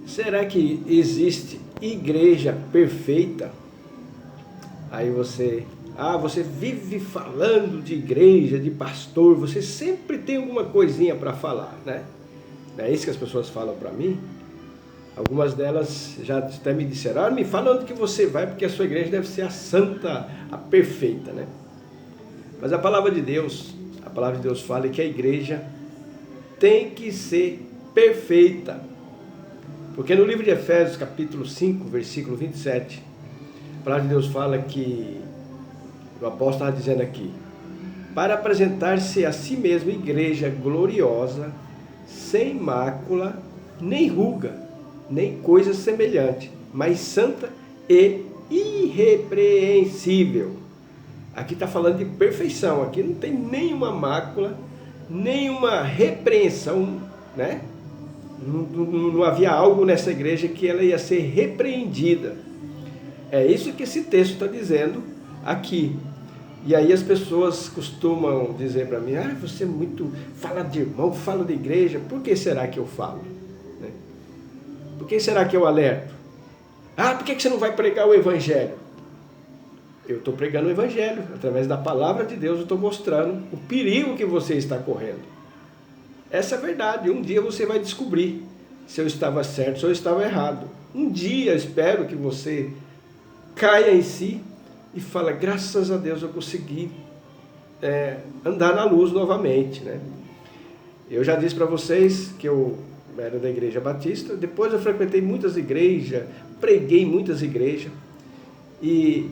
Será que existe igreja perfeita? Aí você vive falando de igreja, de pastor, você sempre tem alguma coisinha para falar, né? Não é isso que as pessoas falam para mim? Algumas delas já até me disseram, me fala onde que você vai, porque a sua igreja deve ser a santa, a perfeita, né? Mas a palavra de Deus fala que a igreja tem que ser perfeita. Porque no livro de Efésios, capítulo 5, versículo 27, a palavra de Deus fala que, o apóstolo estava dizendo aqui, para apresentar-se a si mesmo igreja gloriosa, sem mácula, nem ruga, nem coisa semelhante, mas santa e irrepreensível. Aqui está falando de perfeição, aqui não tem nenhuma mácula, nenhuma repreensão, né? Não havia algo nessa igreja que ela ia ser repreendida. É isso que esse texto está dizendo aqui. E aí as pessoas costumam dizer para mim, você muito fala de irmão, fala de igreja, por que será que eu falo? Né? Por que será que eu alerto? Por que você não vai pregar o evangelho? Eu estou pregando o evangelho, através da palavra de Deus eu estou mostrando o perigo que você está correndo. Essa é a verdade, um dia você vai descobrir se eu estava certo, se eu estava errado. Um dia espero que você caia em si e fala, graças a Deus eu consegui andar na luz novamente, né? Eu já disse para vocês que eu era da igreja batista, depois eu frequentei muitas igrejas, preguei em muitas igrejas, e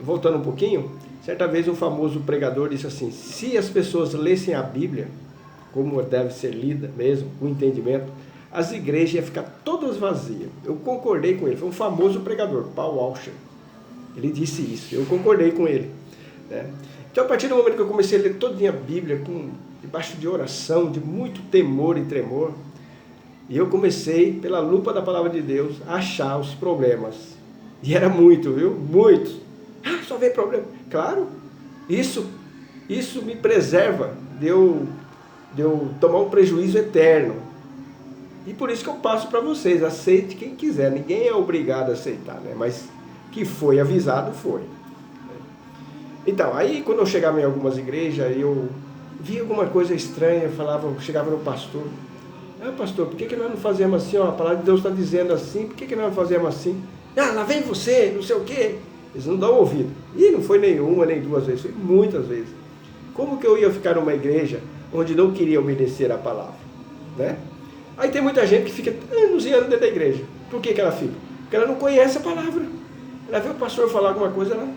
voltando um pouquinho, certa vez um famoso pregador disse assim, se as pessoas lessem a Bíblia, como deve ser lida mesmo, com entendimento, as igrejas iam ficar todas vazias. Eu concordei com ele, foi um famoso pregador, Paul Washer. Ele disse isso, eu concordei com ele, né? Então a partir do momento que eu comecei a ler todinha a Bíblia, debaixo de oração, de muito temor e tremor, e eu comecei, pela lupa da palavra de Deus, a achar os problemas. E era muito, viu? Muitos. Só vê problema. Claro, isso me preserva de eu tomar um prejuízo eterno. E por isso que eu passo para vocês, aceite quem quiser, ninguém é obrigado a aceitar, né? Mas que foi avisado, foi. Então, aí quando eu chegava em algumas igrejas, eu via alguma coisa estranha, chegava no pastor, pastor, por que nós não fazemos assim? A palavra de Deus está dizendo assim, por que nós não fazemos assim? Lá vem você, não sei o quê. Eles não dão ouvido. E não foi nenhuma, nem duas vezes, foi muitas vezes. Como que eu ia ficar numa igreja onde não queria obedecer a palavra? Né? Aí tem muita gente que fica anos e anos dentro da igreja. Por que ela fica? Porque ela não conhece a palavra. Ela vê o pastor falar alguma coisa, ela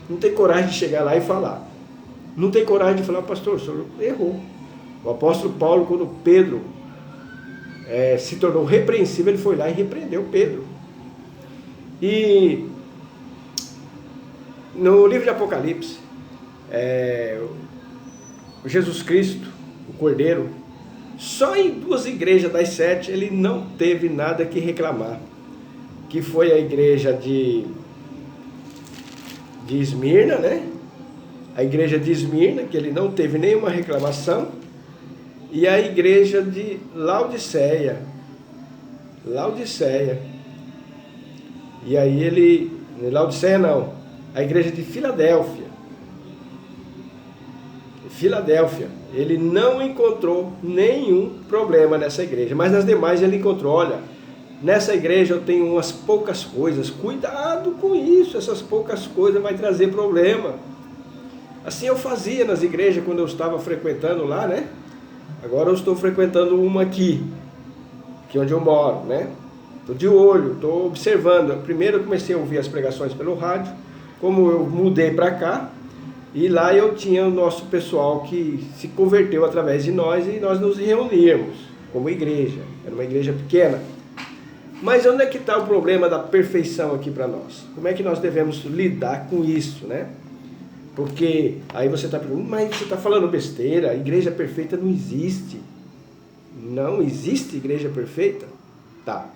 não tem coragem de chegar lá e falar. Não tem coragem de falar, pastor, o senhor errou. O apóstolo Paulo, quando Pedro se tornou repreensível, ele foi lá e repreendeu Pedro. E no livro de Apocalipse, Jesus Cristo, o Cordeiro, só em 2 igrejas das 7 ele não teve nada que reclamar, que foi a igreja de Esmirna, né? A igreja de Esmirna, que ele não teve nenhuma reclamação, e a igreja de Laodiceia. E aí Laodiceia não, a igreja de Filadélfia, ele não encontrou nenhum problema nessa igreja, mas nas demais ele encontrou, olha, nessa igreja eu tenho umas poucas coisas, cuidado com isso, essas poucas coisas vai trazer problema. Assim eu fazia nas igrejas quando eu estava frequentando lá, né? Agora eu estou frequentando uma aqui onde eu moro, né? Estou de olho, estou observando. Primeiro eu comecei a ouvir as pregações pelo rádio, como eu mudei para cá, e lá eu tinha o nosso pessoal que se converteu através de nós, e nós nos reuníamos como igreja. Era uma igreja pequena. Mas onde é que está o problema da perfeição aqui para nós? Como é que nós devemos lidar com isso, né? Porque aí você está perguntando, mas você está falando besteira, a igreja perfeita não existe. Não existe igreja perfeita? Tá.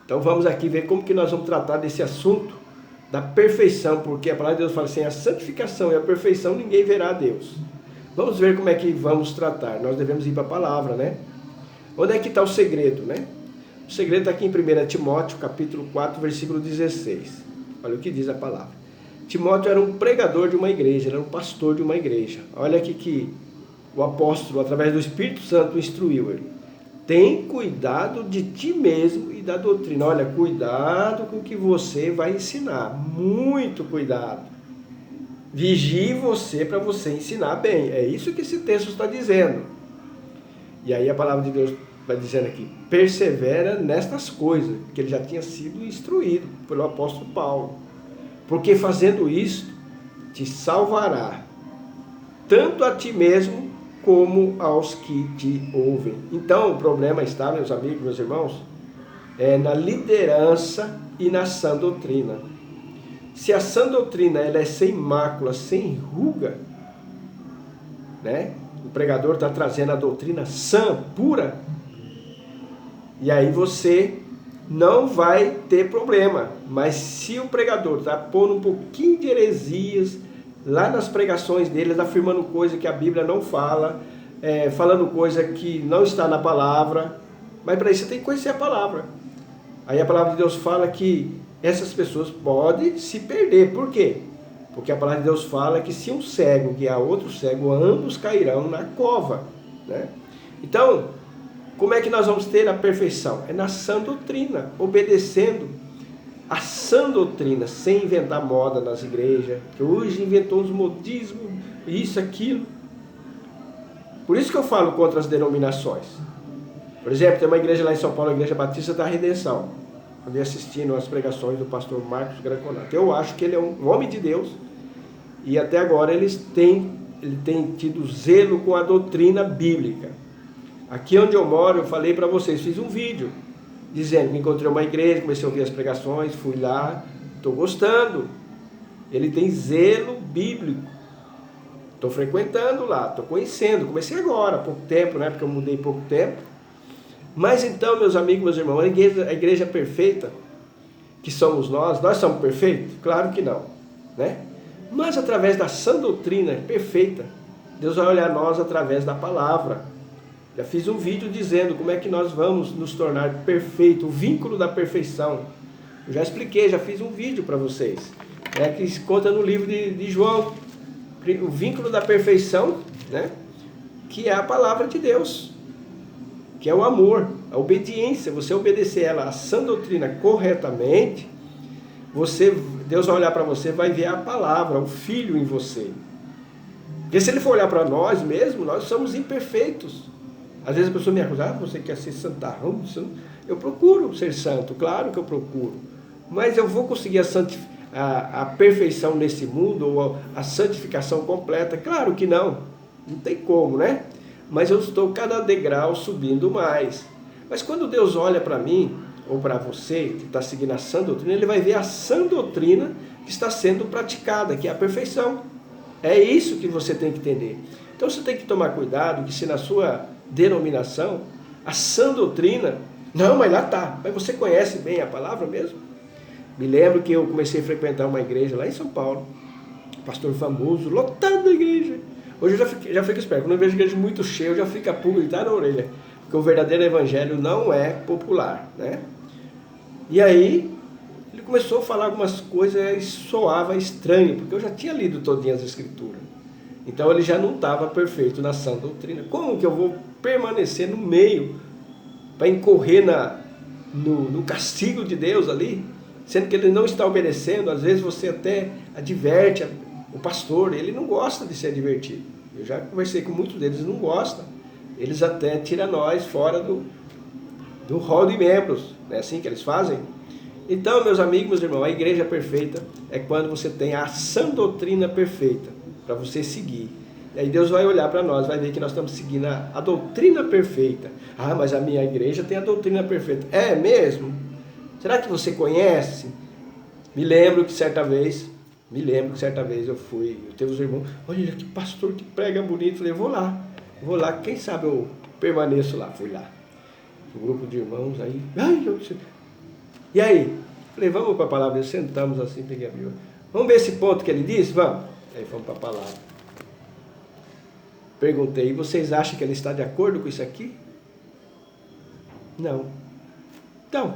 Então vamos aqui ver como que nós vamos tratar desse assunto da perfeição, porque a palavra de Deus fala assim, a santificação e a perfeição ninguém verá a Deus. Vamos ver como é que vamos tratar. Nós devemos ir para a palavra, né? Onde é que está o segredo, né? O segredo está aqui em 1 Timóteo, capítulo 4, versículo 16. Olha o que diz a palavra. Timóteo era um pregador de uma igreja, era um pastor de uma igreja. Olha aqui que o apóstolo, através do Espírito Santo, instruiu ele. Tem cuidado de ti mesmo e da doutrina. Olha, cuidado com o que você vai ensinar. Muito cuidado. Vigie você para você ensinar bem. É isso que esse texto está dizendo. E aí a palavra de Deus vai dizendo aqui, persevera nestas coisas, que ele já tinha sido instruído pelo apóstolo Paulo. Porque fazendo isto, te salvará, tanto a ti mesmo, como aos que te ouvem. Então, o problema está, meus amigos, meus irmãos, é na liderança e na sã doutrina. Se a sã doutrina ela é sem mácula, sem ruga, né? O pregador está trazendo a doutrina sã, pura, e aí você não vai ter problema. Mas se o pregador está pondo um pouquinho de heresias lá nas pregações dele, afirmando coisa que a Bíblia não fala, falando coisa que não está na palavra, mas para isso você tem que conhecer a palavra. Aí a palavra de Deus fala que essas pessoas podem se perder. Por quê? Porque a palavra de Deus fala que se um cego guiar outro cego, ambos cairão na cova, né? Então, como é que nós vamos ter a perfeição? É na sã doutrina, obedecendo a sã doutrina, sem inventar moda nas igrejas, que hoje inventou os modismos, isso, aquilo. Por isso que eu falo contra as denominações. Por exemplo, tem uma igreja lá em São Paulo, a Igreja Batista da Redenção. Eu vi assistindo as pregações do pastor Marcos Granconato. Eu acho que ele é um homem de Deus e até agora ele tem tido zelo com a doutrina bíblica. Aqui onde eu moro, eu falei para vocês, fiz um vídeo dizendo que encontrei uma igreja, comecei a ouvir as pregações, fui lá, estou gostando. Ele tem zelo bíblico. Estou frequentando lá, estou conhecendo, comecei agora, há pouco tempo, né? Porque eu mudei pouco tempo. Mas então, meus amigos, meus irmãos, a igreja perfeita, que somos nós somos perfeitos? Claro que não, né? Mas através da sã doutrina perfeita, Deus vai olhar nós através da palavra. Já fiz um vídeo dizendo como é que nós vamos nos tornar perfeitos, o vínculo da perfeição. Eu já expliquei, já fiz um vídeo para vocês, que se conta no livro de João, o vínculo da perfeição, né? Que é a palavra de Deus, que é o amor, a obediência. Você obedecer ela, a sã doutrina corretamente, Deus vai olhar para você, vai ver a palavra, o Filho em você. Porque se Ele for olhar para nós mesmos, nós somos imperfeitos. Às vezes a pessoa me acusa, você quer ser santarrão? Eu procuro ser santo, claro que eu procuro. Mas eu vou conseguir a perfeição nesse mundo, ou a santificação completa? Claro que não. Não tem como, né? Mas eu estou cada degrau subindo mais. Mas quando Deus olha para mim, ou para você, que está seguindo a sã doutrina, Ele vai ver a sã doutrina que está sendo praticada, que é a perfeição. É isso que você tem que entender. Então você tem que tomar cuidado, que se na sua denominação, a sã doutrina, não, mas lá está, mas você conhece bem a palavra mesmo? Me lembro que eu comecei a frequentar uma igreja lá em São Paulo, pastor famoso, lotado da igreja. Hoje eu já fico esperto, quando eu vejo igreja muito cheia, eu já fico a pulga na orelha, porque o verdadeiro evangelho não é popular, né? E aí, ele começou a falar algumas coisas e soava estranho, porque eu já tinha lido todinhas as escrituras. Então ele já não estava perfeito na sã doutrina. Como que eu vou permanecer no meio para incorrer no castigo de Deus ali, sendo que ele não está obedecendo? Às vezes você até adverte o pastor, ele não gosta de ser advertido. Eu já conversei com muitos deles, não gostam. Eles até tiram nós fora do hall de membros, não é assim que eles fazem? Então, meus amigos, meus irmãos, a igreja perfeita é quando você tem a sã doutrina perfeita para você seguir. E aí Deus vai olhar para nós, vai ver que nós estamos seguindo a doutrina perfeita. Ah, mas a minha igreja tem a doutrina perfeita. É mesmo? Será que você conhece? Me lembro que certa vez eu teve os irmãos, olha que pastor que prega bonito. Falei, vou lá, quem sabe eu permaneço lá. Fui lá, um grupo de irmãos aí, e aí? Falei, vamos para a palavra, sentamos assim, peguei a Bíblia. Vamos ver esse ponto que ele disse? Vamos. Aí fomos para a palavra. Perguntei, vocês acham que ele está de acordo com isso aqui? Não. Então,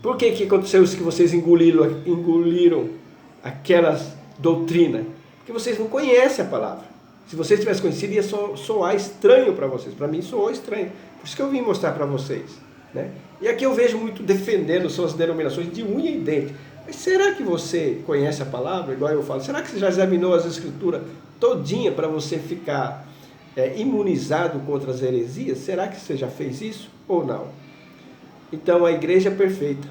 por que aconteceu isso que vocês engoliram aquelas doutrinas? Porque vocês não conhecem a palavra. Se vocês tivessem conhecido, ia soar estranho para vocês. Para mim, soou estranho. Por isso que eu vim mostrar para vocês. Né? E aqui eu vejo muito defendendo suas denominações de unha e dente. Mas será que você conhece a palavra? Igual eu falo. Será que você já examinou as escrituras todinha para você ficar imunizado contra as heresias? Será que você já fez isso ou não? Então, a igreja perfeita,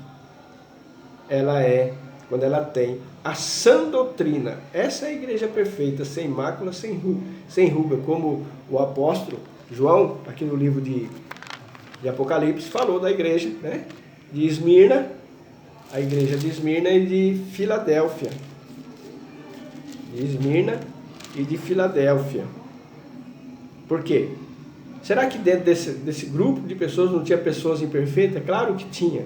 ela é quando ela tem a sã doutrina. Essa é a igreja perfeita, sem mácula, sem ruga, como o apóstolo João, aqui no livro de Apocalipse, falou da igreja, né? De Esmirna, a igreja de Esmirna e de Filadélfia. De Esmirna e de Filadélfia. Por quê? Será que dentro desse grupo de pessoas não tinha pessoas imperfeitas? Claro que tinha.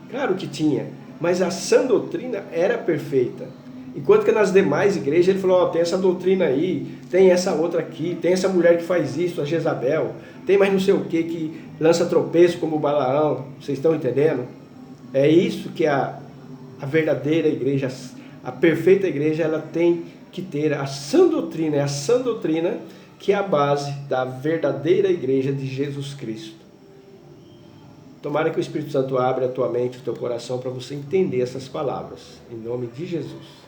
Claro que tinha. Mas a sã doutrina era perfeita. Enquanto que nas demais igrejas ele falou, tem essa doutrina aí, tem essa outra aqui, tem essa mulher que faz isso, a Jezabel, tem mais não sei o que lança tropeço como o Balaão. Vocês estão entendendo? É isso que a verdadeira igreja, a perfeita igreja, ela tem que ter a sã doutrina. É a sã doutrina que é a base da verdadeira igreja de Jesus Cristo. Tomara que o Espírito Santo abra a tua mente, o teu coração, para você entender essas palavras. Em nome de Jesus.